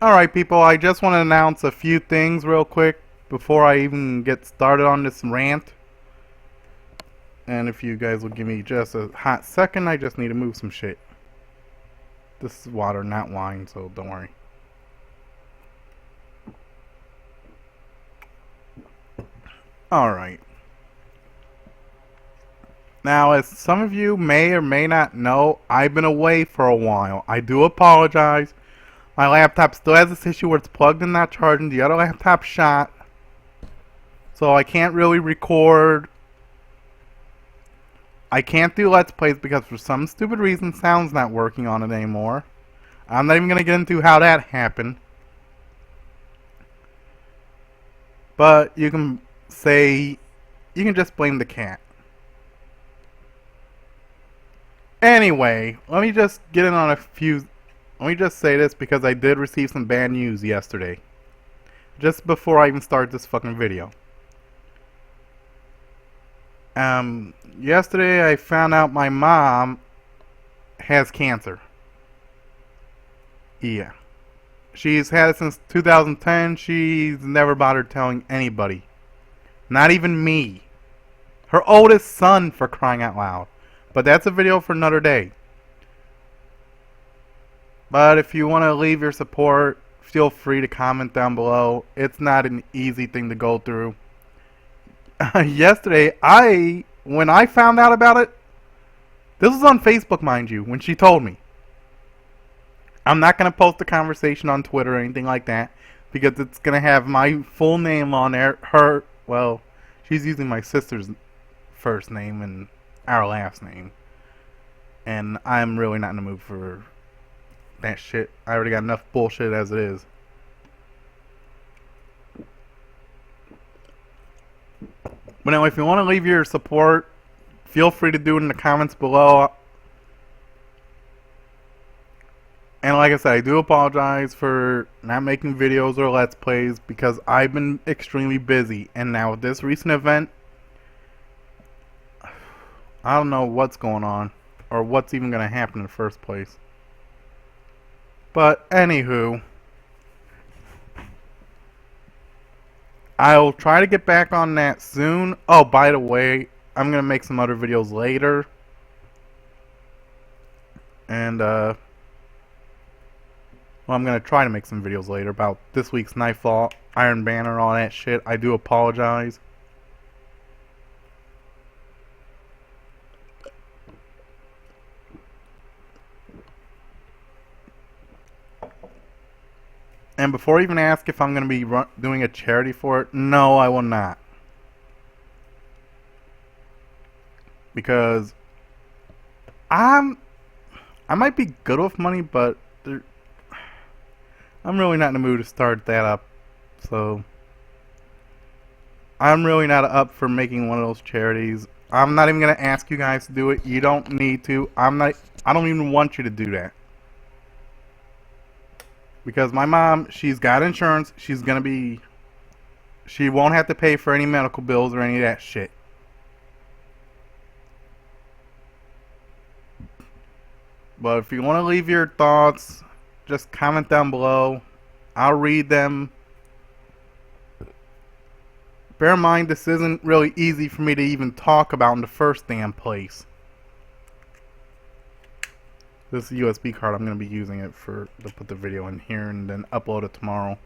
Alright people, I just want to announce a few things real quick before I even get started on this rant. And if you guys will give me just a hot second, I just need to move some shit. This is water, not wine, so don't worry. Alright. Now, as some of you may or may not know, I've been away for a while. I do apologize. My laptop still has this issue where it's plugged and not charging. The other laptop shot. So I can't really record. I can't do Let's Plays because for some stupid reason sound's not working on it anymore. I'm not even going to get into how that happened. But you can say, you can just blame the cat. Anyway, let me just get in on a few, let me just say this because I did receive some bad news yesterday. Just before I even start this fucking video. Yesterday I found out my mom has cancer. Yeah. She's had it since 2010. She's never bothered telling anybody. Not even me. Her oldest son, for crying out loud. But that's a video for another day. But if you want to leave your support, feel free to comment down below. It's not an easy thing to go through. Yesterday, when I found out about it, this was on Facebook, mind you, when she told me. I'm not going to post the conversation on Twitter or anything like that because it's going to have my full name on there. Well, she's using my sister's first name and our last name. And I'm really not in the mood for that shit. I already got enough bullshit as it is. But anyway, if you want to leave your support, feel free to do it in the comments below. And like I said, I do apologize for not making videos or Let's Plays because I've been extremely busy. And now with this recent event, I don't know what's going on or what's even going to happen in the first place. But anywho, I'll try to get back on that soon. Oh, by the way, I'm going to make some other videos later. And, well, I'm going to try to make some videos later about this week's Nightfall, Iron Banner, all that shit. I do apologize. And before you even ask if I'm going to be doing a charity for it, no, I will not. Because I might be good with money, but I'm really not in the mood to start that up. So I'm really not up for making one of those charities. I'm not even going to ask you guys to do it. You don't need to. I don't even want you to do that. Because my mom, she's got insurance. She won't have to pay for any medical bills or any of that shit. But if you want to leave your thoughts, just comment down below. I'll read them. Bear in mind, this isn't really easy for me to even talk about in the first damn place. This USB card, I'm going to be using it to put the video in here and then upload it tomorrow.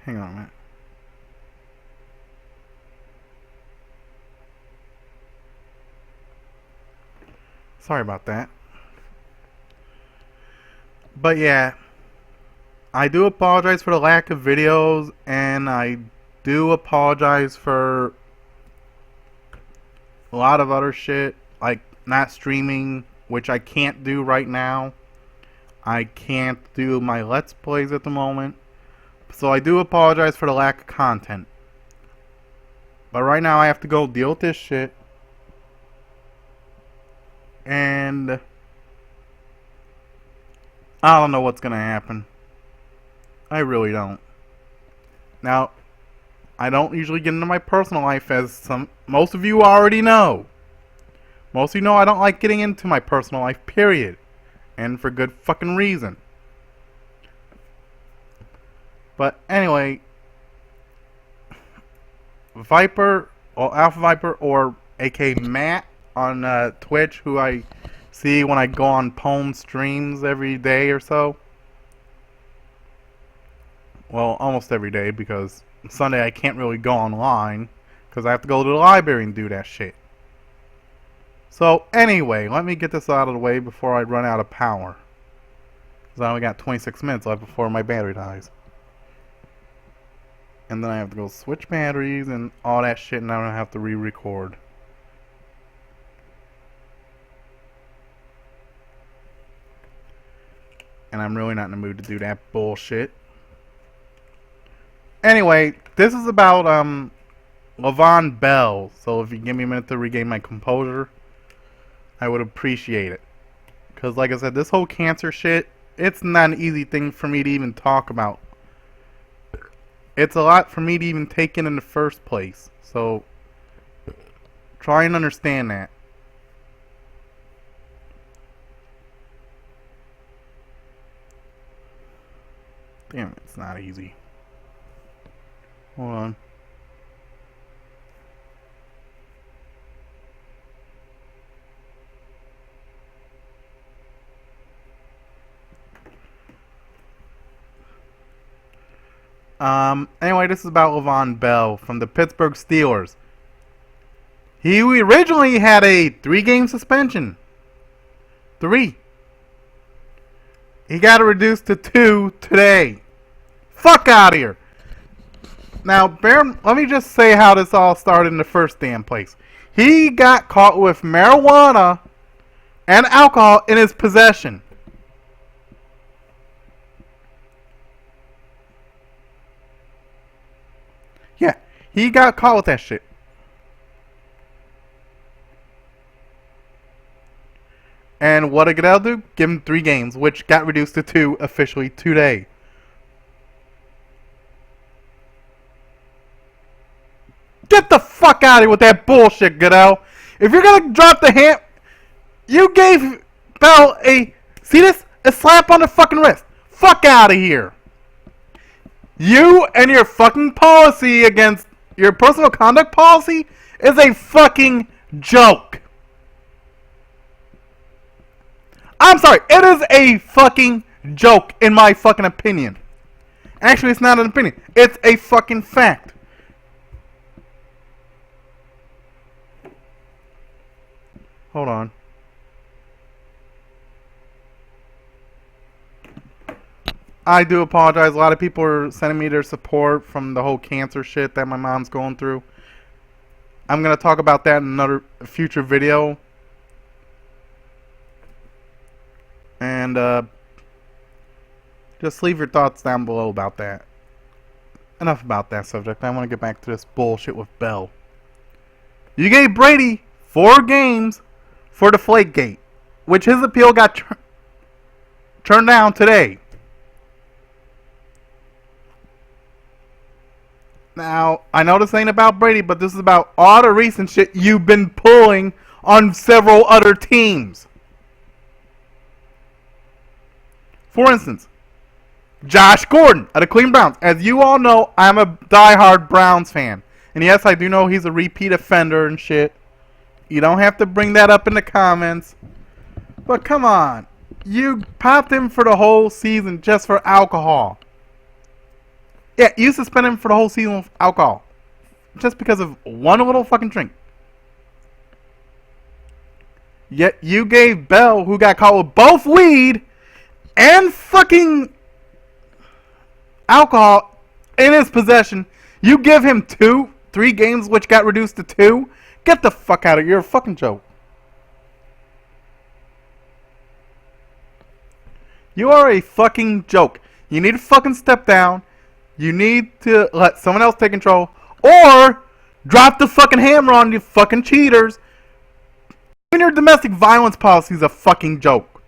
Hang on a minute. Sorry about that. But yeah, I do apologize for the lack of videos, and I do apologize for a lot of other shit, like not streaming, which I can't do right now. I can't do my Let's Plays at the moment. So I do apologize for the lack of content. But right now I have to go deal with this shit. And I don't know what's gonna happen. I really don't. Now, I don't usually get into my personal life, as most of you already know. Most of you know I don't like getting into my personal life, period. And for good fucking reason. But anyway, Viper, or Alpha Viper, or aka Matt on Twitch, who I see when I go on Pwn streams every day or so. Well, almost every day, because Sunday I can't really go online because I have to go to the library and do that shit. So anyway, let me get this out of the way before I run out of power. Because I only got 26 minutes left before my battery dies. And then I have to go switch batteries and all that shit, and I don't have to re-record. And I'm really not in the mood to do that bullshit. Anyway, this is about Le'Veon Bell. So if you give me a minute to regain my composure, I would appreciate it. Because like I said, this whole cancer shit, it's not an easy thing for me to even talk about. It's a lot for me to even take in the first place. So try and understand that. Damn it, it's not easy. Hold on. Anyway, this is about Le'Veon Bell from the Pittsburgh Steelers. He originally had a 3-game suspension. 3. He got it reduced to 2 today. Fuck out of here. Now, let me just say how this all started in the first damn place. He got caught with marijuana and alcohol in his possession. Yeah, he got caught with that shit. And what did Goodell do? Give him 3 games, which got reduced to 2 officially today. Get the fuck out of here with that bullshit, Goodell. If you're gonna drop the hand, you gave Bell a slap on the fucking wrist. Fuck out of here. You and your fucking policy against your personal conduct policy is a fucking joke. I'm sorry, it is a fucking joke in my fucking opinion. Actually, it's not an opinion. It's a fucking fact. Hold on. I do apologize. A lot of people are sending me their support from the whole cancer shit that my mom's going through. I'm going to talk about that in another future video. And just leave your thoughts down below about that. Enough about that subject. I want to get back to this bullshit with Bell. You gave Brady 4 games for Deflategate, which his appeal got turned down today. Now, I know this ain't about Brady, but this is about all the recent shit you've been pulling on several other teams. For instance, Josh Gordon of the Cleveland Browns. As you all know, I'm a diehard Browns fan. And yes, I do know he's a repeat offender and shit. You don't have to bring that up in the comments. But come on. You popped him for the whole season just for alcohol. Yeah, you suspended him for the whole season of alcohol. Just because of one little fucking drink. Yet you gave Bell, who got caught with both weed and fucking alcohol in his possession, you give him 3 games, which got reduced to 2? Get the fuck out of here. You're a fucking joke. You are a fucking joke. You need to fucking step down. You need to let someone else take control. Or drop the fucking hammer on you fucking cheaters. Even your domestic violence policy is a fucking joke.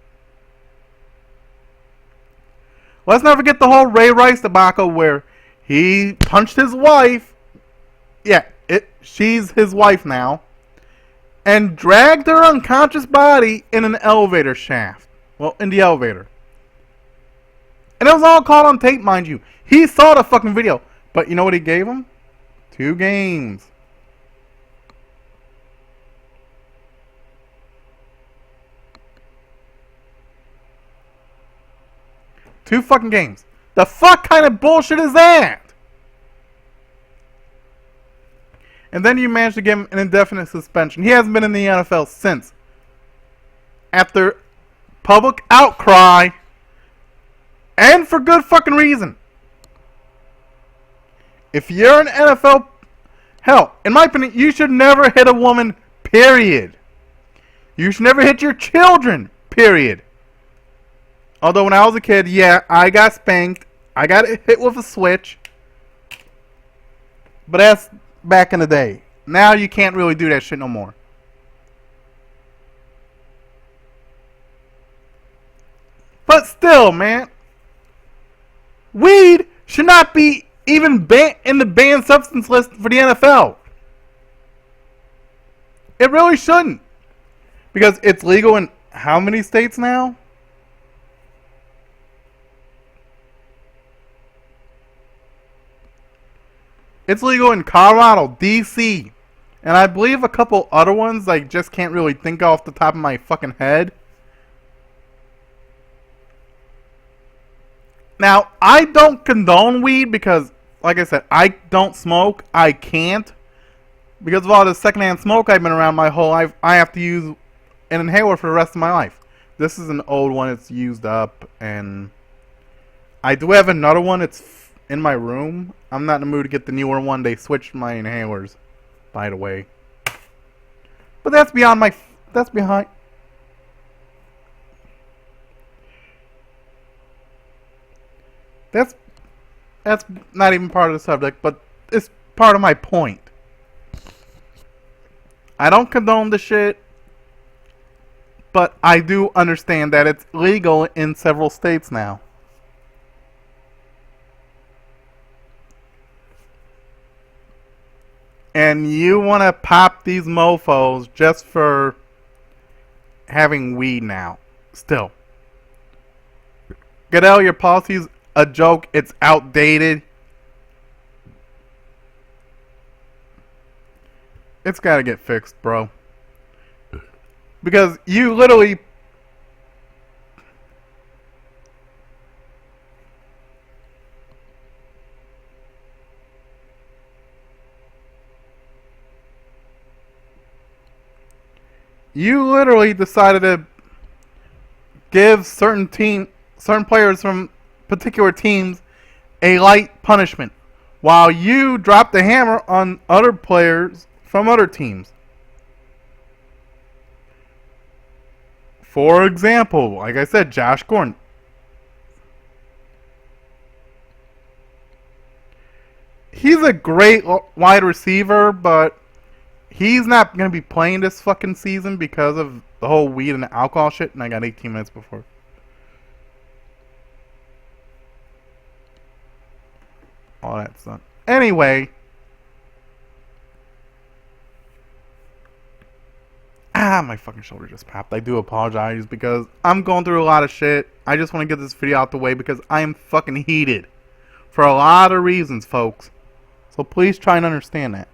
Let's not forget the whole Ray Rice debacle where He punched his wife. Yeah, she's his wife now. And dragged her unconscious body in an elevator shaft. Well, in the elevator. And it was all caught on tape, mind you. He saw the fucking video. But you know what he gave him? 2 games. Two fucking games. The fuck kind of bullshit is that? And then you managed to give him an indefinite suspension. He hasn't been in the NFL since. After public outcry. And for good fucking reason. If you're an NFL... Hell, in my opinion, you should never hit a woman, period. You should never hit your children, period. Although when I was a kid, yeah, I got spanked. I got hit with a switch. But that's back in the day. Now you can't really do that shit no more. But still, man. Weed should not be even in the banned substance list for the NFL. It really shouldn't. Because it's legal in how many states now? It's legal in Colorado, D.C., and I believe a couple other ones I just can't really think off the top of my fucking head. Now, I don't condone weed because, like I said, I don't smoke. I can't. Because of all the secondhand smoke I've been around my whole life, I have to use an inhaler for the rest of my life. This is an old one. It's used up, and I do have another one. It's in my room. I'm not in the mood to get the newer one. They switched my inhalers, by the way. But that's beyond my... That's behind... That's not even part of the subject, but it's part of my point. I don't condone the shit, but I do understand that it's legal in several states now. And you want to pop these mofos just for having weed now. Still. Goodell, your policy's a joke. It's outdated. It's got to get fixed, bro. Because you literally... You literally decided to give certain players from particular teams a light punishment, while you dropped the hammer on other players from other teams. For example, like I said, Josh Gordon. He's a great wide receiver, but he's not going to be playing this fucking season because of the whole weed and alcohol shit, and I got 18 minutes before. All that stuff. Anyway. My fucking shoulder just popped. I do apologize because I'm going through a lot of shit. I just want to get this video out the way because I am fucking heated. For a lot of reasons, folks. So please try and understand that.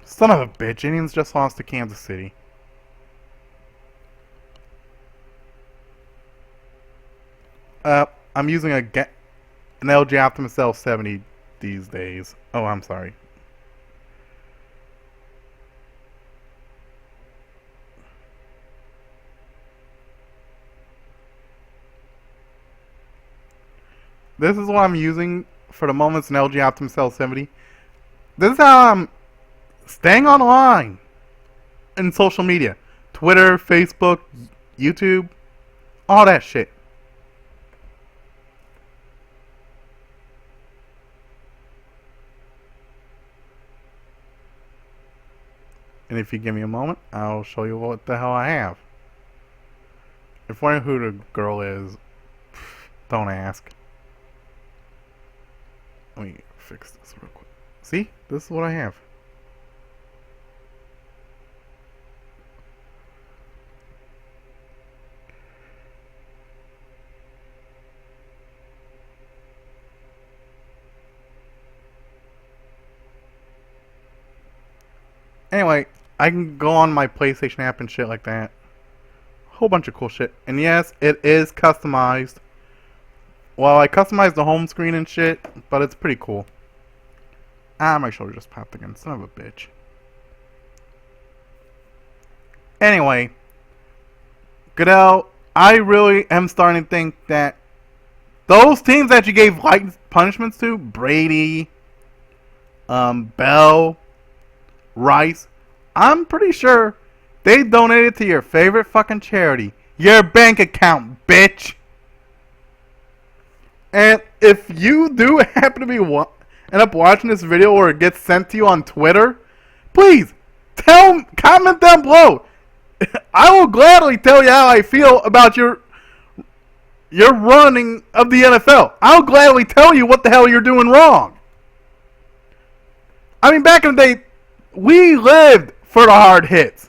Son of a bitch. Indians just lost to Kansas City. I'm using an LG Optimus L70 these days. Oh, I'm sorry. This is what I'm using for the moment. It's an LG Optimus L70. This is how I'm staying online in social media. Twitter, Facebook, YouTube, all that shit. And if you give me a moment, I'll show you what the hell I have. If wondering who the girl is, don't ask. Let me fix this real quick. See? This is what I have. Anyway, I can go on my PlayStation app and shit like that. Whole bunch of cool shit. And yes, it is customized. Well, I customized the home screen and shit, but it's pretty cool. Ah, my shoulder just popped again. Son of a bitch. Anyway, Goodell, I really am starting to think that those teams that you gave light punishments to, Brady, Bell, Rice, I'm pretty sure they donated to your favorite fucking charity. Your bank account, bitch. And if you do happen to be end up watching this video or it gets sent to you on Twitter, please comment down below. I will gladly tell you how I feel about your running of the NFL. I'll gladly tell you what the hell you're doing wrong. I mean, back in the day, we lived for the hard hits.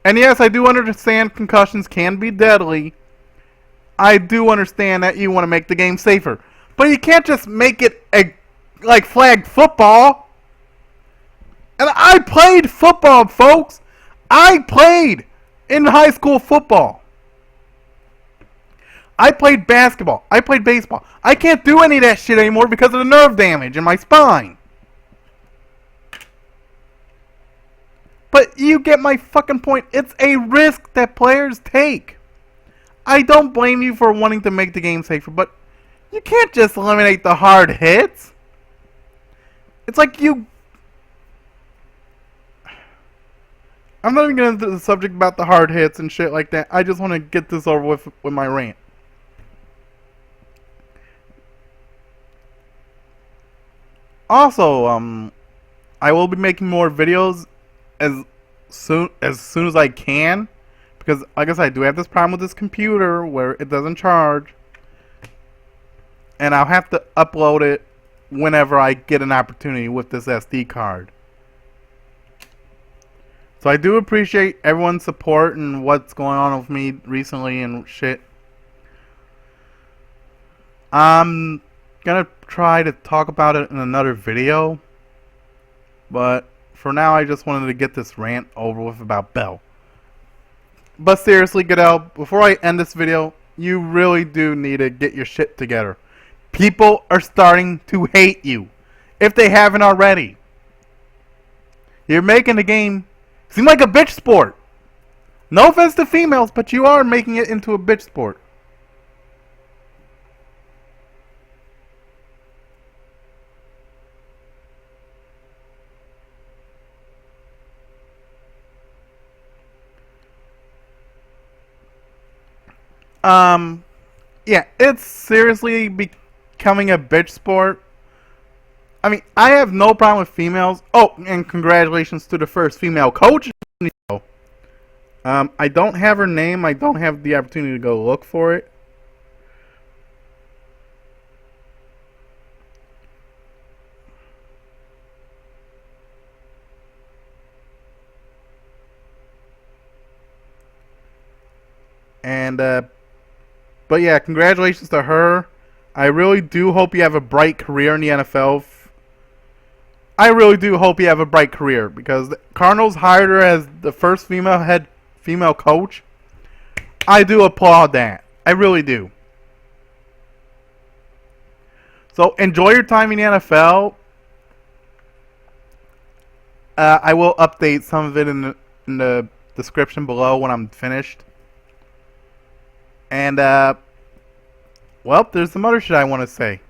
And yes, I do understand concussions can be deadly. I do understand that you want to make the game safer. But you can't just make it like flag football. And I played football, folks. I played in high school football. I played basketball. I played baseball. I can't do any of that shit anymore because of the nerve damage in my spine. But you get my fucking point. It's a risk that players take. I don't blame you for wanting to make the game safer, but you can't just eliminate the hard hits. It's like you... I'm not even getting into the subject about the hard hits and shit like that. I just want to get this over with my rant. Also, I will be making more videos as soon as I can, because like I said, I do have this problem with this computer where it doesn't charge, and I'll have to upload it whenever I get an opportunity with this SD card. So I do appreciate everyone's support and what's going on with me recently and shit. I'm gonna try to talk about it in another video, but for now I just wanted to get this rant over with about Bell. But seriously, Goodell, before I end this video, you really do need to get your shit together. People are starting to hate you, if they haven't already. You're making the game seem like a bitch sport. No offense to females, but you are making it into a bitch sport. Yeah, it's seriously becoming a bitch sport. I mean, I have no problem with females. Oh, and congratulations to the first female coach. I don't have her name. I don't have the opportunity to go look for it. And, but yeah, congratulations to her. I really do hope you have a bright career in the NFL. I really do hope you have a bright career, because the Cardinals hired her as the first female coach. I do applaud that. I really do. So enjoy your time in the NFL. I will update some of it in the description below when I'm finished. And, well, there's some other shit I want to say.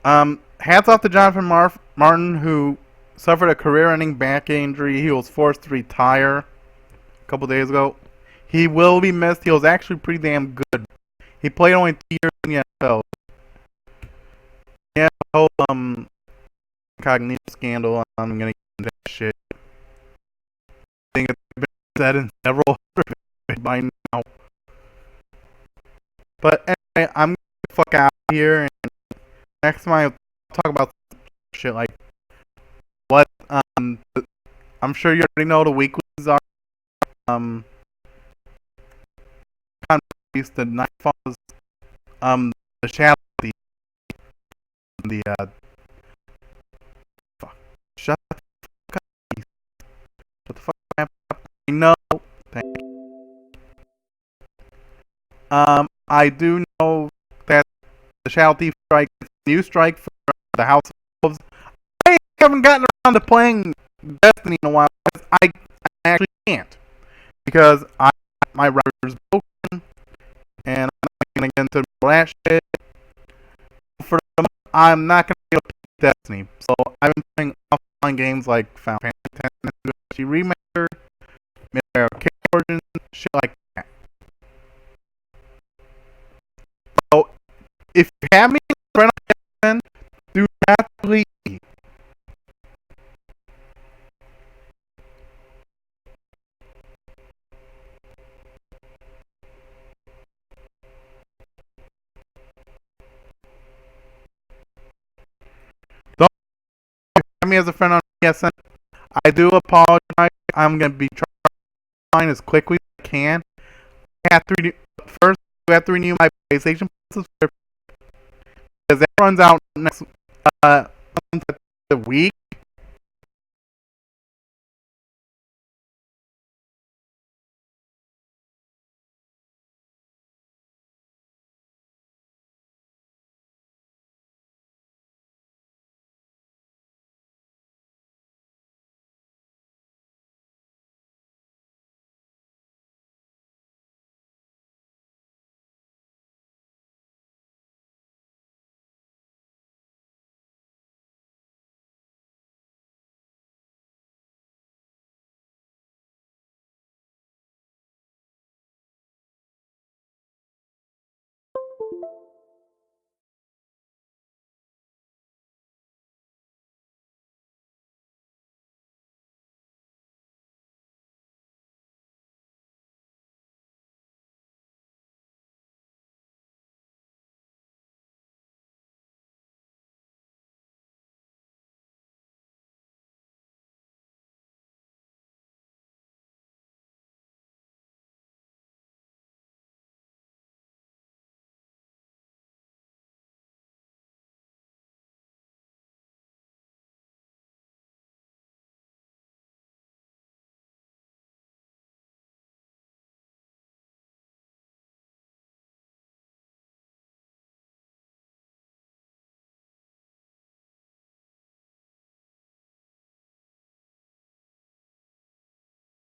Hats off to Jonathan Martin, who suffered a career-ending back injury. He was forced to retire a couple days ago. He will be missed. He was actually pretty damn good. He played only 2 years in the NFL. Yeah, the whole Cognito scandal. I'm gonna get into that shit. I think it's been said in several other by now. But anyway, I'm gonna get the fuck out of here, and next time I'll talk about shit like what I'm sure you already know the weeklies are kind of released the Nightfalls, the Shadow Thief, the fuck, shut the fuck up, shut the fuck up. I know. Thank you. I do know that the Shadow Thief strike is a new strike for the House of Wolves. I haven't gotten around to playing Destiny in a while. I actually can't because my router's broken and I'm not gonna get into that shit. For the moment, I'm not gonna be able to play Destiny. So I've been playing offline games like Final Fantasy X Remaster, Midway Arcade Origins, shit like that. So if you have me friend on do not leave. Don't have me as a friend on PSN. I do apologize. I'm gonna be trying as quickly as I can. I have to first I have to renew my PlayStation subscription because that runs out next month, the week